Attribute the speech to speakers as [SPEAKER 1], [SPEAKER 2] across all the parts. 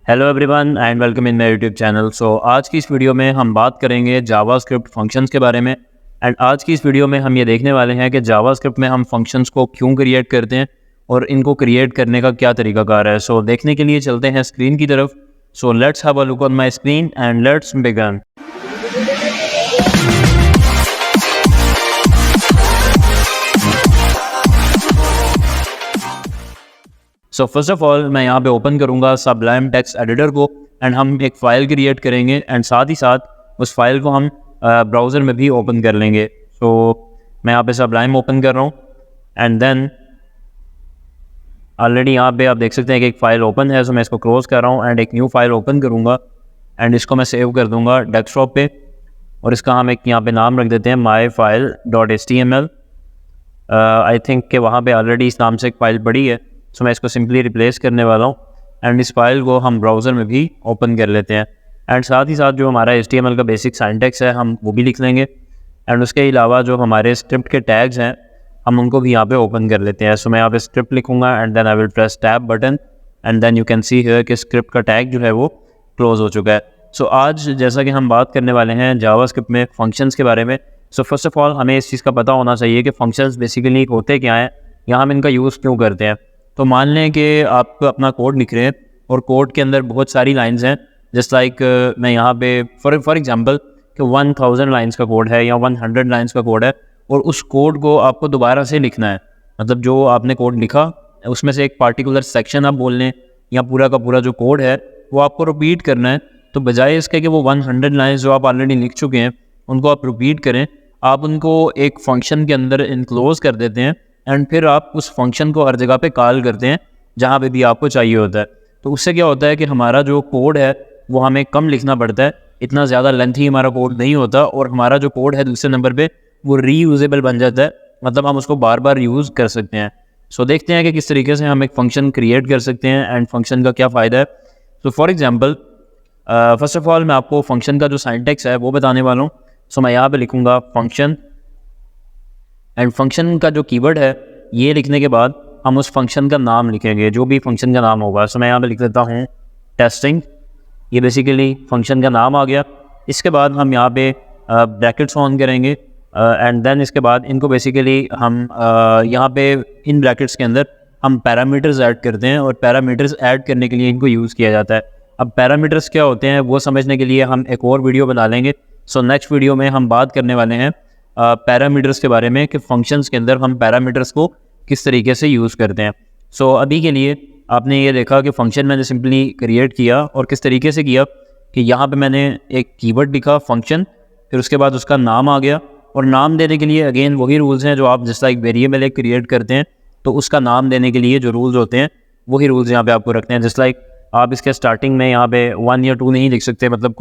[SPEAKER 1] Hello everyone and welcome in my YouTube channel. So आज की इस वीडियो में हम बात करेंगे जावास्क्रिप्ट फंक्शंस के बारे में। एंड आज की इस वीडियो में हम ये देखने वाले हैं कि जावास्क्रिप्ट में हम फंक्शंस को क्यों क्रिएट करते हैं और इनको क्रिएट करने का क्या तरीकाकार है। सो देखने के लिए चलते हैं स्क्रीन की तरफ। So let's have a look on my screen and let's begin. So first of all मैं यहाँ पे ओपन करूँगा सबलाइम टेक्स्ट एडिटर को एंड हम एक फ़ाइल क्रिएट करेंगे एंड साथ ही साथ उस फाइल को हम ब्राउज़र में भी ओपन कर लेंगे। सो मैं यहाँ पे सबलाइम ओपन कर रहा हूँ एंड देन ऑलरेडी यहाँ पे आप देख सकते हैं कि एक फ़ाइल ओपन है। सो मैं इसको क्लोज़ कर रहा हूँ एंड एक न्यू फाइल ओपन करूँगा एंड इसको मैं सेव कर दूँगा डेस्कटॉप पे और इसका हम एक यहाँ पे नाम रख देते हैं myfile.html। आई थिंक कि वहाँ पे ऑलरेडी इस नाम से एक फ़ाइल पड़ी है। सो मैं इसको सिंपली रिप्लेस करने वाला हूँ एंड इस फाइल को हम ब्राउज़र में भी ओपन कर लेते हैं एंड साथ ही साथ जो हमारा HTML का बेसिक सिंटैक्स है हम वो भी लिख लेंगे एंड उसके अलावा जो हमारे स्क्रिप्ट के टैग्स हैं हम उनको भी यहाँ पे ओपन कर लेते हैं। सो मैं यहाँ पे स्क्रिप्ट लिखूँगा and then I will press tab button and then you can see here कि स्क्रिप्ट का टैग जो है वो क्लोज हो चुका है। सो आज जैसा कि हम बात करने वाले हैं जावास्क्रिप्ट में फंक्शंस के बारे में। सो फर्स्ट ऑफ ऑल हमें इस चीज़ का पता होना चाहिए कि फंक्शंस बेसिकली होते क्या हैं, यहाँ हम इनका यूज़ क्यों करते हैं। तो मान लें कि आप अपना कोड लिख रहे हैं और कोड के अंदर बहुत सारी लाइंस हैं। जस्ट लाइक मैं यहाँ पे फॉर एग्जांपल कि 1000 लाइंस का कोड है या 100 लाइंस का कोड है और उस कोड को आपको दोबारा से लिखना है। मतलब जो आपने कोड लिखा उसमें से एक पार्टिकुलर सेक्शन आप बोल लें या पूरा का पूरा जो कोड है वो आपको रिपीट करना है। तो बजाय इसके कि वो 100 लाइंस जो आप ऑलरेडी लिख चुके हैं उनको आप रिपीट करें, आप उनको एक फंक्शन के अंदर इनक्लोज कर देते हैं एंड फिर आप उस फंक्शन को हर जगह पे कॉल करते हैं जहाँ पे भी आपको चाहिए होता है। तो उससे क्या होता है कि हमारा जो कोड है वो हमें कम लिखना पड़ता है, इतना ज़्यादा लेंथी हमारा कोड नहीं होता और हमारा जो कोड है दूसरे नंबर पे वो रीयूजेबल बन जाता है। मतलब हम उसको बार बार यूज़ कर सकते हैं। सो देखते हैं कि किस तरीके से हम एक फ़ंक्शन क्रिएट कर सकते हैं एंड फंक्शन का क्या फ़ायदा है। तो for example first of all मैं आपको फंक्शन का जो सिंटैक्स है वो बताने वाला हूँ। सो मैं यहाँ पर लिखूँगा फंक्शन एंड फंक्शन का जो कीवर्ड है ये लिखने के बाद हम उस फंक्शन का नाम लिखेंगे, जो भी फंक्शन का नाम होगा। सो मैं यहाँ पे लिख देता हूँ टेस्टिंग। ये बेसिकली फंक्शन का नाम आ गया। इसके बाद हम यहाँ पे ब्रैकेट्स ऑन करेंगे एंड देन इसके बाद इनको बेसिकली हम यहाँ पे इन ब्रैकेट्स के अंदर हम पैरामीटर्स ऐड करते हैं और पैरामीटर्स ऐड करने के लिए इनको यूज़ किया जाता है। अब पैरामीटर्स क्या होते हैं वो समझने के लिए हम एक और वीडियो बना लेंगे। सो नेक्स्ट वीडियो में हम बात करने वाले हैं पैरामीटर्स के बारे में कि फंक्शंस के अंदर हम पैरामीटर्स को किस तरीके से यूज़ करते हैं। सो अभी के लिए आपने ये देखा कि फंक्शन मैंने सिंपली क्रिएट किया और किस तरीके से किया कि यहाँ पे मैंने एक कीवर्ड लिखा फंक्शन, फिर उसके बाद उसका नाम आ गया और नाम देने के लिए अगेन वही रूल्स हैं जो आप जैसा एक वेरिएबल एक क्रिएट करते हैं तो उसका नाम देने के लिए जो रूल्स होते हैं वही रूल्स यहाँ पे आपको रखते हैं। जस्ट लाइक आप इसके स्टार्टिंग में यहाँ पे 1 या 2 नहीं लिख सकते, मतलब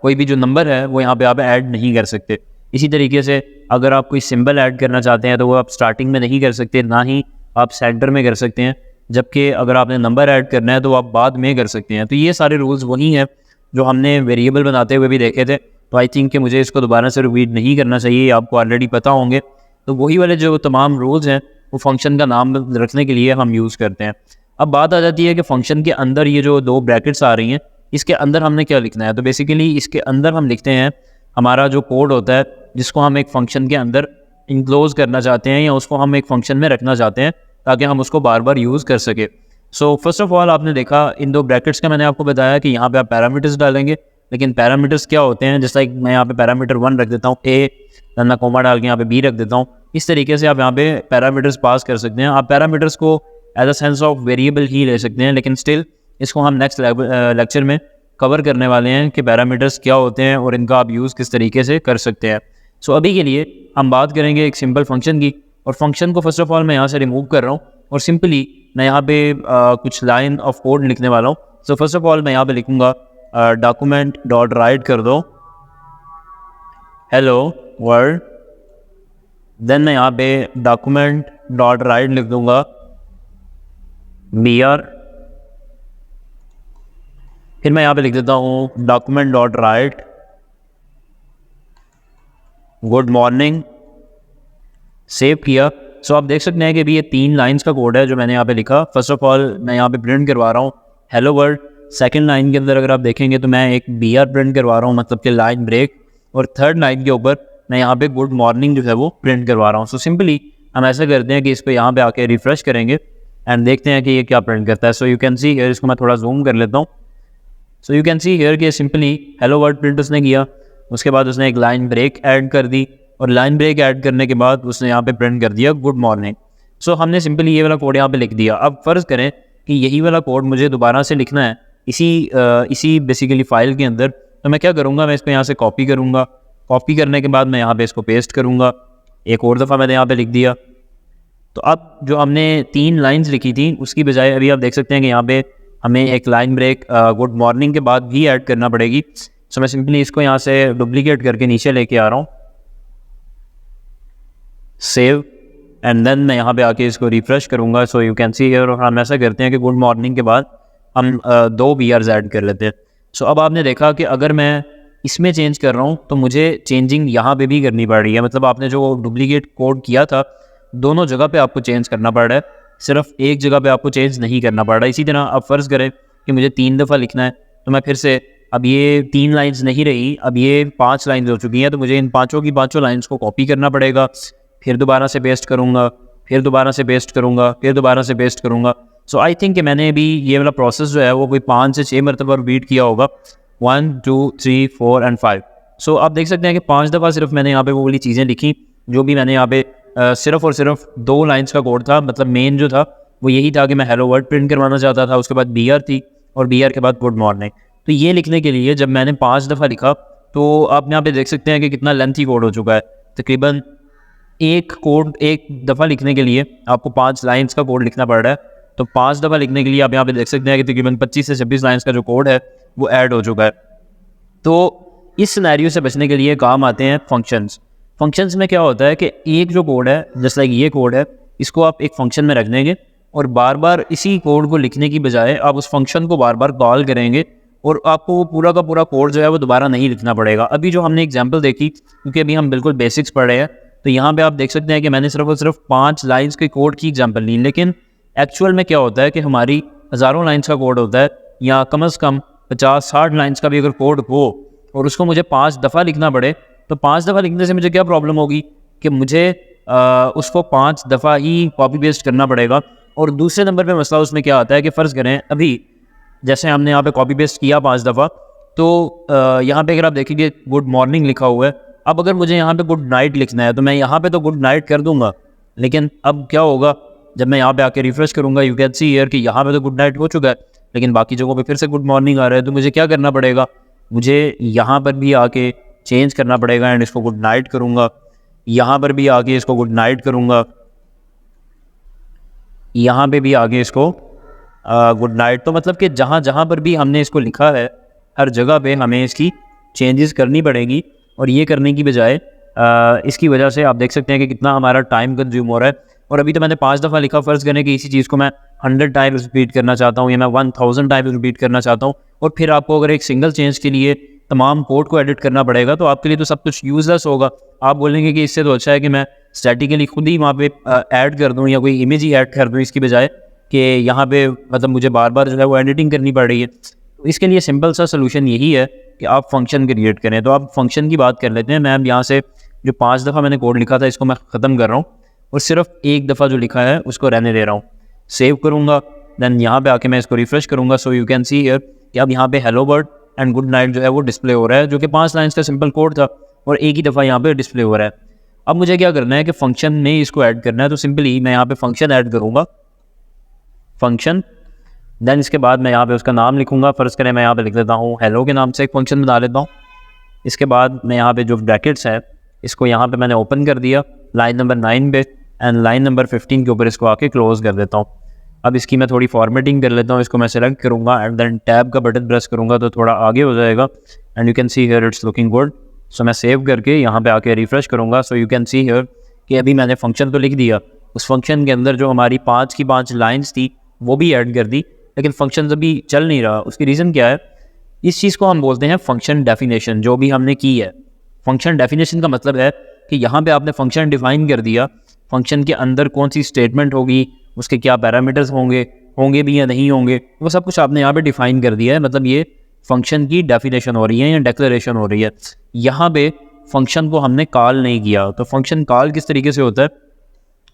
[SPEAKER 1] कोई भी जो नंबर है वो यहाँ पे आप ऐड नहीं कर सकते। इसी तरीके से अगर आप कोई सिंबल ऐड करना चाहते हैं तो वो आप स्टार्टिंग में नहीं कर सकते, ना ही आप सेंटर में कर सकते हैं, जबकि अगर आपने नंबर ऐड करना है तो आप बाद में कर सकते हैं। तो ये सारे रूल्स वही हैं जो हमने वेरिएबल बनाते हुए भी देखे थे। तो आई थिंक कि मुझे इसको दोबारा से रिपीट नहीं करना चाहिए, आपको ऑलरेडी पता होंगे। तो वही वाले जो तमाम रूल्स हैं वो फंक्शन का नाम रखने के लिए हम यूज़ करते हैं। अब बात आ जाती है कि फंक्शन के अंदर ये जो 2 ब्रैकेट्स आ रही हैं इसके अंदर हमने क्या लिखना है। तो बेसिकली इसके अंदर हम लिखते हैं हमारा जो कोड होता है जिसको हम एक फंक्शन के अंदर इनक्लोज करना चाहते हैं या उसको हम एक फंक्शन में रखना चाहते हैं ताकि हम उसको बार बार यूज़ कर सके। सो फर्स्ट ऑफ ऑल आपने देखा इन 2 ब्रैकेट्स का मैंने आपको बताया कि यहाँ पे आप पैरामीटर्स डालेंगे, लेकिन पैरामीटर्स क्या होते हैं, जैसे लाइक मैं यहाँ पे पैरामीटर 1 रख देता हूँ, ए मैं कोमा डाल के यहाँ पे बी रख देता हूँ। इस तरीके से आप यहाँ पे पैरामीटर्स पास कर सकते हैं। आप पैरामीटर्स को as a sense of variable ही ले सकते हैं, लेकिन स्टिल इसको हम नेक्स्ट लेक्चर में कवर करने वाले हैं कि पैरामीटर्स क्या होते हैं और इनका आप यूज़ किस तरीके से कर सकते हैं। सो अभी के लिए हम बात करेंगे एक सिंपल फंक्शन की और फंक्शन को फर्स्ट ऑफ ऑल मैं यहाँ से रिमूव कर रहा हूँ और सिंपली मैं यहाँ पे कुछ लाइन ऑफ कोड लिखने वाला हूँ। सो फर्स्ट ऑफ ऑल मैं यहाँ पे लिखूँगा डॉक्यूमेंट डॉट राइट कर दो हेलो वर्ल्ड। देन मैं यहाँ पे डॉक्यूमेंट डॉट राइट लिख दूँगा BR। फिर मैं यहाँ पे लिख देता हूँ document dot right good morning. Save किया। सो आप देख सकते हैं कि अभी ये 3 लाइंस का कोड है जो मैंने यहाँ पे लिखा। फर्स्ट ऑफ ऑल मैं यहाँ पे प्रिंट करवा रहा हूँ हेलो वर्ल्ड। सेकंड लाइन के अंदर अगर आप देखेंगे तो मैं एक BR प्रिंट करवा रहा हूँ, मतलब कि लाइन ब्रेक। और थर्ड लाइन के ऊपर मैं यहाँ पे गुड मॉर्निंग जो है वो प्रिंट करवा रहा हूँ। सो सिंपली हम ऐसा करते हैं कि इसको यहाँ पे आके रिफ्रेश करेंगे एंड देखते हैं कि ये क्या प्रिंट करता है। सो यू कैन सी हियर, इसको मैं थोड़ा जूम कर लेता हूँ। सो यू कैन सी हियर कि सिंपली हेलो वर्ल्ड प्रिंट उसने किया, उसके बाद उसने एक लाइन ब्रेक ऐड कर दी, और लाइन ब्रेक ऐड करने के बाद उसने यहाँ पे प्रिंट कर दिया गुड मॉर्निंग। सो हमने सिंपली ये वाला कोड यहाँ पे लिख दिया। अब फ़र्ज़ करें कि यही वाला कोड मुझे दोबारा से लिखना है इसी बेसिकली फ़ाइल के अंदर, तो मैं क्या करूँगा, मैं इसको यहाँ से कॉपी करूँगा। कॉपी करने के बाद मैं यहाँ पे इसको पेस्ट करूँगा। एक और दफ़ा मैंने यहाँ पे लिख दिया। तो अब जो हमने 3 लाइंस लिखी थी उसकी बजाय अभी आप देख सकते हैं कि यहाँ पे हमें एक लाइन ब्रेक गुड मॉर्निंग के बाद भी ऐड करना पड़ेगी। सो मैं सिंपली इसको यहाँ से डुप्लीकेट करके नीचे लेके आ रहा हूँ, सेव, एंड देन मैं यहाँ पे आके इसको रिफ्रेश करूँगा। So you can see here, और हम ऐसा करते हैं कि गुड मॉर्निंग के बाद हम 2 BRs ऐड कर लेते हैं। सो अब आपने देखा कि अगर मैं इसमें चेंज कर रहा हूँ तो मुझे चेंजिंग यहाँ पे भी करनी पड़ रही है। मतलब आपने जो डुप्लीकेट कोड किया था दोनों जगह पे आपको चेंज करना पड़ रहा है, सिर्फ एक जगह पे आपको चेंज नहीं करना पड़ रहा है। इसी तरह अब फ़र्ज़ करें कि मुझे 3 दफ़ा लिखना है, तो मैं फिर से, अब ये 3 लाइन्स नहीं रही, अब ये 5 लाइन्स हो चुकी हैं, तो मुझे इन पाँचों की पाँचों लाइन्स को कॉपी करना पड़ेगा, फिर दोबारा से पेस्ट करूँगा, फिर दोबारा से पेस्ट करूँगा, फिर दोबारा से पेस्ट करूँगा। सो आई थिंक कि मैंने भी ये वाला प्रोसेस जो है वो कोई 5 से 6 मरतबा रिपीट किया होगा, 1 2 3 4 एंड 5। सो आप देख सकते हैं कि 5 दफ़ा सिर्फ मैंने यहाँ पे वो वाली चीज़ें लिखी जो भी मैंने यहाँ पे सिर्फ और सिर्फ 2 लाइन्स का कोड था। मतलब मेन जो था वो यही था कि मैं हेलो वर्ल्ड प्रिंट करवाना चाहता था, उसके बाद BR थी, और BR के बाद गुड मॉर्निंग। तो ये लिखने के लिए जब मैंने 5 दफ़ा लिखा तो आप यहाँ पे देख सकते हैं कि कितना लेंथी कोड हो चुका है। तकरीबन एक दफ़ा लिखने के लिए आपको 5 लाइन्स का कोड लिखना पड़ रहा है। तो 5 दफ़ा लिखने के लिए आप यहाँ पे देख सकते हैं कि तकरीबन 25 से 26 लाइन्स का जो कोड है वो ऐड हो चुका है। तो इस सिनेरियो से बचने के लिए काम आते हैं फंक्शंस। फंक्शंस में क्या होता है कि एक जो कोड है, जैसे लाइक ये कोड है, इसको आप एक फंक्शन में रख देंगे और बार बार इसी कोड को लिखने की बजाय आप उस फंक्शन को बार बार कॉल करेंगे, और आपको वो पूरा का पूरा कोड जो है वो दोबारा नहीं लिखना पड़ेगा। अभी जो हमने एग्जांपल देखी, क्योंकि अभी हम बिल्कुल बेसिक्स पढ़ रहे हैं, तो यहाँ पे आप देख सकते हैं कि मैंने सिर्फ और सिर्फ 5 लाइन्स के कोड की एग्जांपल ली, लेकिन एक्चुअल में क्या होता है कि हमारी हज़ारों लाइन्स का कोड होता है, या कम से कम 50-60 लाइन्स का भी अगर कोड हो और उसको मुझे 5 दफ़ा लिखना पड़े, तो 5 दफ़ा लिखने से मुझे क्या प्रॉब्लम होगी कि मुझे उसको 5 दफ़ा ही कॉपी पेस्ट करना पड़ेगा। और दूसरे नंबर पे मसला उसमें क्या आता है कि फ़र्ज़ करें अभी जैसे हमने यहाँ पे कॉपी पेस्ट किया 5 दफ़ा, तो यहाँ पे अगर आप देखेंगे गुड मॉर्निंग लिखा हुआ है। अब अगर मुझे यहाँ पे गुड नाइट लिखना है तो मैं यहाँ पे तो गुड नाइट कर दूँगा, लेकिन अब क्या होगा जब मैं यहाँ पे आके रिफ्रेश करूँगा, यू कैन सी हियर कि यहाँ पे तो गुड नाइट हो चुका है, लेकिन बाकी जगहों पे फिर से गुड मॉर्निंग आ रहा है। तो मुझे क्या करना पड़ेगा, मुझे यहाँ पर भी आके चेंज करना पड़ेगा एंड इसको गुड नाइट करूँगा, यहाँ पर भी आके इसको गुड नाइट करूँगा, यहाँ पे भी आगे इसको गुड नाइट। तो मतलब कि जहाँ जहाँ पर भी हमने इसको लिखा है हर जगह पे हमें इसकी चेंजेस करनी पड़ेगी, और ये करने की बजाय इसकी वजह से आप देख सकते हैं कि कितना हमारा टाइम कंज्यूम हो रहा है। और अभी तो मैंने 5 दफ़ा लिखा, फ़र्ज़ करें कि इसी चीज़ को मैं 100 टाइम्स रिपीट करना चाहता हूँ या मैं 1000 टाइम्स रिपीट करना चाहता हूँ, और फिर आपको अगर एक सिंगल चेंज के लिए तमाम कोड को एडिट करना पड़ेगा, तो आपके लिए तो सब कुछ यूज़लेस होगा। आप बोलेंगे कि इससे तो अच्छा है कि मैं स्टैटिकली खुद ही वहाँ पे ऐड कर दूँ या कोई इमेज ही ऐड कर दूँ, इसकी बजाय कि यहाँ पे मतलब मुझे बार बार जो है वो एडिटिंग करनी पड़ रही है। तो इसके लिए सिंपल सा सोल्यूशन यही है कि आप फंक्शन क्रिएट करें। तो आप फंक्शन की बात कर लेते हैं। मैं अब यहाँ से जो 5 दफ़ा मैंने कोड लिखा था इसको मैं ख़त्म कर रहा हूँ, और सिर्फ एक दफ़ा जो लिखा है उसको रहने दे रहा हूँ। सेव करूँगा, दैन यहाँ पे आके मैं इसको रिफ्रेश करूँगा। So you can see here कि अब यहाँ पे hello world and good night जो है वो डिस्प्ले हो रहा है, जो कि 5 लाइन्स का सिंपल कोड था और एक ही दफ़ा यहाँ पे डिस्प्ले हो रहा है। अब मुझे क्या करना है कि फंक्शन में इसको ऐड करना है। तो सिंपली मैं यहाँ पे फंक्शन ऐड करूँगा, फंक्शन, देन इसके बाद मैं यहाँ पे उसका नाम लिखूँगा। फ़र्ज़ करें मैं यहाँ पे लिख देता हूँ हेलो के नाम से एक फंक्शन बना लेता हूँ। इसके बाद मैं यहाँ पे जो ब्रैकेट्स है इसको यहाँ पे मैंने ओपन कर दिया लाइन नंबर 9 पे, एंड लाइन नंबर 15 के ऊपर इसको आके क्लोज कर देता हूँ। अब इसकी मैं थोड़ी फॉर्मेटिंग कर लेता हूँ। इसको मैं सेलेक्ट करूँगा एंड देन टैब का बटन प्रेस करूँगा तो थोड़ा आगे हो जाएगा, and you can see here it's looking good. So मैं सेव करके यहाँ पे आके रिफ्रेश करूँगा। So you can see here कि अभी मैंने फंक्शन तो लिख दिया, उस फंक्शन के अंदर जो हमारी 5 की 5 लाइन्स थी वो भी ऐड कर दी, लेकिन फंक्शन अभी चल नहीं रहा। उसकी रीज़न क्या है, इस चीज़ को हम बोलते हैं फंक्शन डेफिनेशन। जो भी हमने की है फंक्शन डेफिनेशन का मतलब है कि यहाँ पे आपने फंक्शन डिफाइन कर दिया, फंक्शन के अंदर कौन सी स्टेटमेंट होगी, उसके क्या पैरामीटर्स होंगे, होंगे भी या नहीं होंगे, वो सब कुछ आपने यहाँ पे डिफाइन कर दिया है। मतलब ये फंक्शन की डेफिनेशन हो रही है या डेक्लेरेशन हो रही है। यहाँ पे फंक्शन को हमने कॉल नहीं किया। तो फंक्शन कॉल किस तरीके से होता है?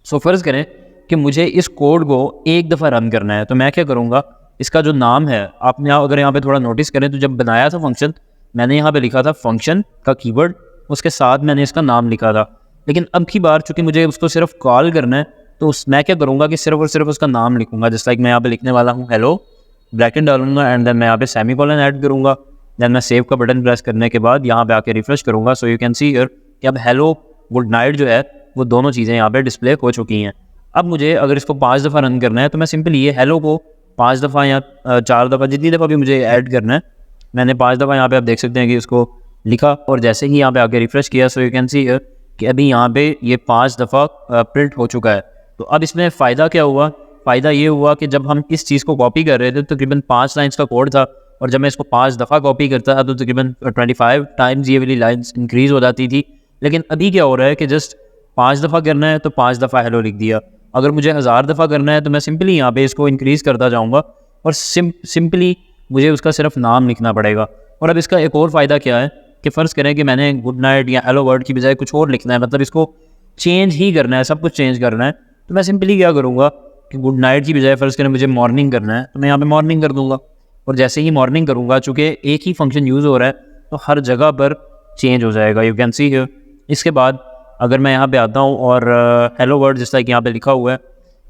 [SPEAKER 1] सो फ़र्ज़ करें कि मुझे इस कोड को एक दफ़ा रन करना है, तो मैं क्या करूँगा, इसका जो नाम है, आपने अगर यहाँ पे थोड़ा नोटिस करें तो जब बनाया था फंक्शन, मैंने यहाँ पे लिखा था फंक्शन का कीवर्ड, उसके साथ मैंने इसका नाम लिखा था। लेकिन अब की बार चूँकि मुझे उसको सिर्फ कॉल करना है, तो मैं क्या करूँगा कि सिर्फ और सिर्फ उसका नाम लिखूँगा। जस्ट लाइक मैं यहाँ पे लिखने वाला हूँ हेलो, ब्रैकेट डालूंगा एंड देन मैं यहाँ पे सेमीकोलन ऐड करूँगा। देन मैं सेव का बटन प्रेस करने के बाद यहाँ पे आके रिफ्रेश करूँगा। So you can see here कि अब हेलो गुड नाइट जो है वो दोनों चीज़ें यहाँ पे डिस्प्ले हो चुकी हैं। अब मुझे अगर इसको 5 दफ़ा रन करना है तो मैं सिंपली ये हेलो को 5 दफ़ा या 4 दफ़ा, जितनी दफ़ा भी मुझे ऐड करना है, मैंने 5 दफ़ा यहाँ पे आप देख सकते हैं कि इसको लिखा और जैसे ही यहाँ पे आके रिफ्रेश किया, सो यू कैन सी हियर कि अभी यहाँ पे ये 5 दफ़ा प्रिंट हो चुका है। तो अब इसमें फ़ायदा क्या हुआ? फ़ायदा ये हुआ कि जब हम इस चीज़ को कॉपी कर रहे थे तो तकरीबन 5 लाइन्स का कोड था, और जब मैं इसको 5 दफ़ा कॉपी करता था तो तकरीबन 25 टाइम्स ये वाली लाइन्स इंक्रीज़ हो जाती थी। लेकिन अभी क्या हो रहा है कि जस्ट 5 दफ़ा करना है तो 5 दफ़ा हेलो लिख दिया। अगर मुझे 1000 दफ़ा करना है तो मैं सिंपली यहाँ पे इसको इंक्रीज़ करता जाऊँगा और सिंपली मुझे उसका सिर्फ नाम लिखना पड़ेगा। और अब इसका एक और फ़ायदा क्या है कि फ़र्ज़ करें कि मैंने गुड नाइट या हेलो वर्ड की बजाय कुछ और लिखना है, मतलब इसको चेंज ही करना है, सब कुछ चेंज करना है, तो मैं सिंपली क्या करूँगा कि गुड नाइट की बजाय फ़र्ज़ करें मुझे मॉर्निंग करना है, तो मैं यहाँ पे मॉर्निंग कर दूँगा। और जैसे ही मॉर्निंग करूँगा, चूँकि एक ही फंक्शन यूज़ हो रहा है तो हर जगह पर चेंज हो जाएगा। You can see here. इसके बाद अगर मैं यहाँ पे आता हूँ और हेलो वर्ड जिस तरह कि यहाँ पे लिखा हुआ है,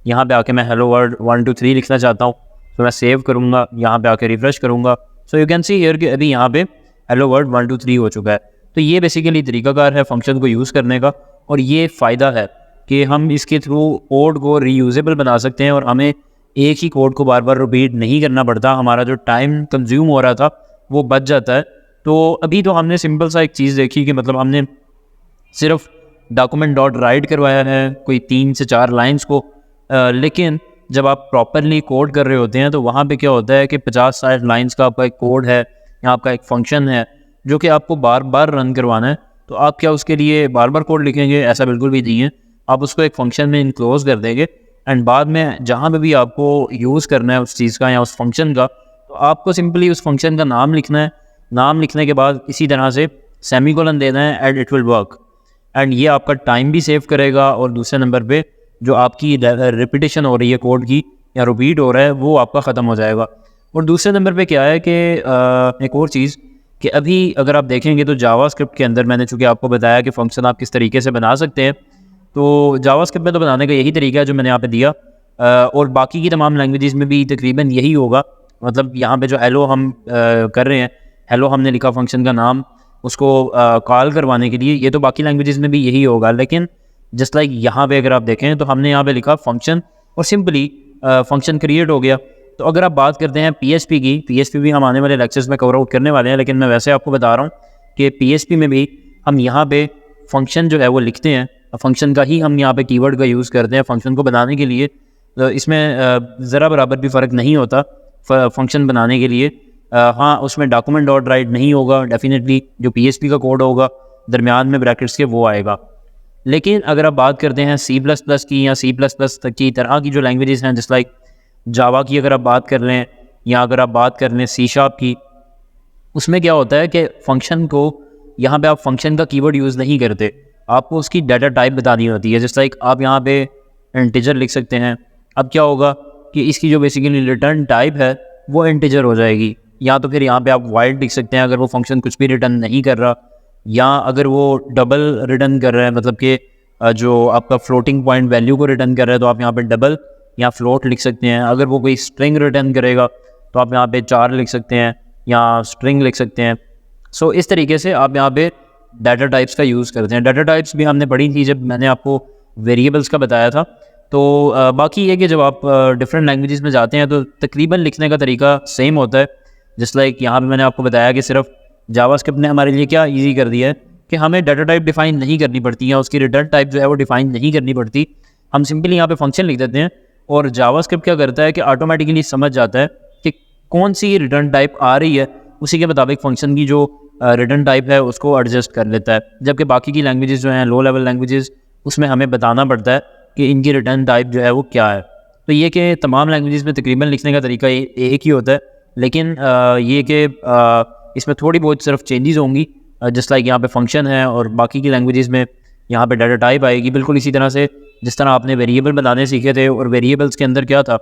[SPEAKER 1] यहाँ पे आके मैं हेलो वर्ड 1 2 3 लिखना चाहता हूँ, तो मैं सेव करूँगा, यहाँ पे आके रिफ्रेश करूँगा। So you can see here कि अभी यहाँ पे हेलो वर्ड 1 2 3 हो चुका है। तो ये बेसिकली तरीकाकार है फंक्शन को यूज़ करने का, और ये फ़ायदा है कि हम इसके थ्रू कोड को रीयूजेबल बना सकते हैं और हमें एक ही कोड को बार बार रिपीट नहीं करना पड़ता। हमारा जो टाइम कंज्यूम हो रहा था वो बच जाता है। तो अभी तो हमने सिंपल सा एक चीज़ देखी कि मतलब हमने सिर्फ डॉक्यूमेंट डॉट राइट करवाया है कोई 3 से 4 लाइंस को, लेकिन जब आप प्रॉपरली कोड कर रहे होते हैं तो वहाँ पे क्या होता है कि 50-60 लाइंस का आपका एक कोड है या आपका एक फंक्शन है जो कि आपको बार बार रन करवाना है। तो आप क्या उसके लिए बार बार कोड लिखेंगे? ऐसा बिल्कुल भी नहीं है। आप उसको एक फंक्शन में इनक्लोज कर देंगे एंड बाद में जहाँ पे भी आपको यूज़ करना है उस चीज़ का या उस फंक्शन का, तो आपको सिंपली उस फंक्शन का नाम लिखना है। नाम लिखने के बाद इसी तरह से सेमीकोलन देना है and it will work. And ये आपका टाइम भी सेव करेगा और दूसरे नंबर पे जो आपकी रिपीटेशन हो रही है कोड की या रिपीट हो रहा है वो आपका ख़त्म हो जाएगा। और दूसरे नंबर पे क्या है कि एक और चीज़ कि अभी अगर आप देखेंगे तो जावास्क्रिप्ट के अंदर मैंने चूँकि आपको बताया कि फंक्शन आप किस तरीके से बना सकते हैं, तो जावास्क्रिप्ट में तो बनाने का यही तरीका है जो मैंने यहाँ पे दिया, और बाकी की तमाम लैंग्वेजेस में भी तकरीबन यही होगा। मतलब यहाँ पे जो हेलो हम कर रहे हैं, हेलो हमने लिखा फंक्शन का नाम उसको कॉल करवाने के लिए, ये तो बाकी लैंग्वेजेस में भी यही होगा। लेकिन जस्ट लाइक यहाँ पे अगर आप देखें तो हमने यहाँ पे लिखा फंक्शन और सिंपली फंक्शन क्रिएट हो गया। तो अगर आप बात करते हैं PHP की, PHP भी हम आने वाले लेक्चर्स में कवर आउट करने वाले हैं, लेकिन मैं वैसे आपको बता रहा हूँ कि PHP में भी हम यहाँ पे फंक्शन जो है वो लिखते हैं, फंक्शन का ही हम यहाँ पे कीवर्ड का यूज़ करते हैं फंक्शन को बनाने के लिए। तो इसमें ज़रा बराबर भी फ़र्क नहीं होता फंक्शन बनाने के लिए। हाँ, उसमें डॉक्यूमेंट डॉट राइट नहीं होगा डेफिनेटली, जो PHP का कोड होगा दरमियान में ब्रैकेट्स के वो आएगा। लेकिन अगर आप बात करते हैं C++ की या C++ की तरह की जो लैंग्वेजेस हैं, जस्ट लाइक जावा की अगर आप बात कर लें या अगर आप बात कर लें C# की, उसमें क्या होता है कि फ़ंक्शन को यहाँ पे आप फंक्शन का कीवर्ड यूज़ नहीं करते, आपको उसकी डाटा टाइप बतानी होती है। जस्ट लाइक आप यहाँ पे इंटीजर लिख सकते हैं। अब क्या होगा कि इसकी जो बेसिकली रिटर्न टाइप है वो इंटीजर हो जाएगी, या तो फिर यहाँ पे आप वाइड लिख सकते हैं अगर वो फंक्शन कुछ भी रिटर्न नहीं कर रहा, या अगर वो डबल रिटर्न कर रहा है, मतलब कि जो आपका फ्लोटिंग पॉइंट वैल्यू को रिटर्न कर रहा है तो आप यहाँ पे डबल या फ्लोट लिख सकते हैं। अगर वो कोई स्ट्रिंग रिटर्न करेगा तो आप यहाँ पे 4 लिख सकते हैं या स्ट्रिंग लिख सकते हैं। सो इस तरीके से आप यहाँ पे डाटा टाइप्स का यूज़ करते हैं। डाटा टाइप्स भी हमने पढ़ी थी जब मैंने आपको वेरिएबल्स का बताया था। तो बाकी ये कि जब आप डिफरेंट लैंग्वेजेस में जाते हैं तो तकरीबन लिखने का तरीका सेम होता है। जस्ट लाइक यहाँ पे मैंने आपको बताया कि सिर्फ जावास्क्रिप्ट ने हमारे लिए क्या ईजी कर दिया है कि हमें डाटा टाइप डिफाइन नहीं करनी पड़ती या उसकी रिटर्न टाइप जो है वो डिफाइन नहीं करनी पड़ती। हम सिंपली यहाँ पे फंक्शन लिख देते हैं और जावास्क्रिप्ट क्या करता है कि ऑटोमेटिकली समझ जाता है कि कौन सी रिटर्न टाइप आ रही है, उसी के मुताबिक फंक्शन की जो रिटर्न टाइप है उसको एडजस्ट कर लेता है। जबकि बाकी की लैंग्वेजेस जो हैं लो लेवल लैंग्वेजेस, उसमें हमें बताना पड़ता है कि इनकी रिटर्न टाइप जो है वो क्या है। तो ये कि तमाम लैंग्वेजेस में तकरीबन लिखने का तरीका एक ही होता है, लेकिन ये कि इसमें थोड़ी बहुत सिर्फ चेंजेस होंगी। जस्ट लाइक यहाँ पे फंक्शन है और बाकी की लैंग्वेजेस में यहाँ पे डाटा टाइप आएगी। बिल्कुल इसी तरह से जिस तरह आपने वेरिएबल बनाने सीखे थे, और वेरिएबल्स के अंदर क्या था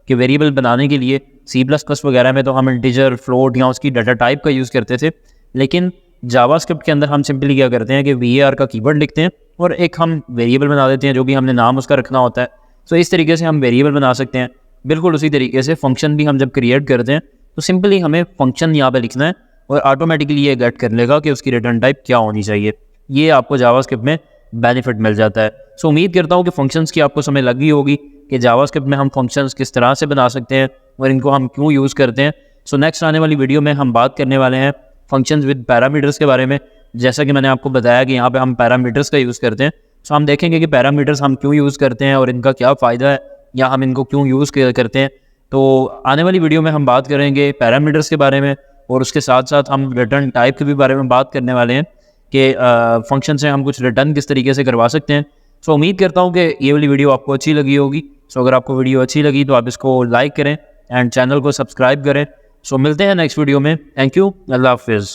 [SPEAKER 1] कि वेरिएबल बनाने के लिए C++ वगैरह में तो हम इंटीजर, फ्लोट या उसकी डाटा टाइप का यूज़ करते थे, लेकिन जावास्क्रिप्ट के अंदर हम सिंपली क्या करते हैं कि var का कीवर्ड लिखते हैं और एक हम वेरिएबल बना देते हैं जो कि हमने नाम उसका रखना होता है। तो इस तरीके से हम वेरिएबल बना सकते हैं। बिल्कुल उसी तरीके से फंक्शन भी हम जब क्रिएट करते हैं तो सिंपली हमें फंक्शन यहाँ पे लिखना है और ऑटोमेटिकली ये गेट कर लेगा कि उसकी रिटर्न टाइप क्या होनी चाहिए। ये आपको जावास्क्रिप्ट में बेनिफिट मिल जाता है। सो उम्मीद करता हूँ कि फंक्शंस की आपको समझ लग गई होगी कि जावास्क्रिप्ट में हम फंक्शंस किस तरह से बना सकते हैं और इनको हम क्यों यूज़ करते हैं। सो नेक्स्ट आने वाली वीडियो में हम बात करने वाले हैं फंक्शंस विद पैरामीटर्स के बारे में। जैसा कि मैंने आपको बताया कि यहाँ पे हम पैरामीटर्स का यूज़ करते हैं। सो हम देखेंगे कि पैरामीटर्स हम क्यों यूज़ करते हैं और इनका क्या फ़ायदा है या हम इनको क्यों यूज़ करते हैं। तो आने वाली वीडियो में हम बात करेंगे पैरामीटर्स के बारे में, और उसके साथ साथ हम रिटर्न टाइप के भी बारे में बात करने वाले हैं कि फंक्शन से हम कुछ रिटर्न किस तरीके से करवा सकते हैं। सो उम्मीद करता हूँ कि ये वाली वीडियो आपको अच्छी लगी होगी। सो अगर आपको वीडियो अच्छी लगी तो आप इसको लाइक करें एंड चैनल को सब्सक्राइब करें। सो मिलते हैं नेक्स्ट वीडियो में। थैंक यू, अल्लाह हाफिज़।